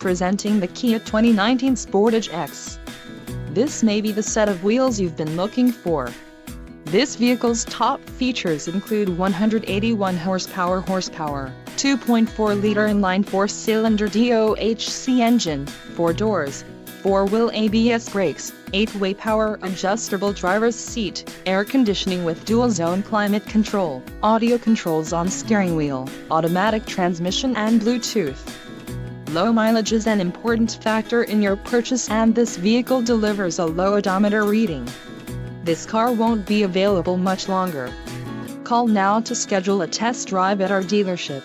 Presenting the Kia 2019 Sportage EX. This may be the set of wheels you've been looking for. This vehicle's top features include 181 horsepower, 2.4-liter inline 4-cylinder DOHC engine, 4 doors, 4-wheel ABS brakes, 8-way power adjustable driver's seat, air conditioning with dual-zone climate control, audio controls on steering wheel, automatic transmission and Bluetooth. Low mileage is an important factor in your purchase, and this vehicle delivers a low odometer reading. This car won't be available much longer. Call now to schedule a test drive at our dealership.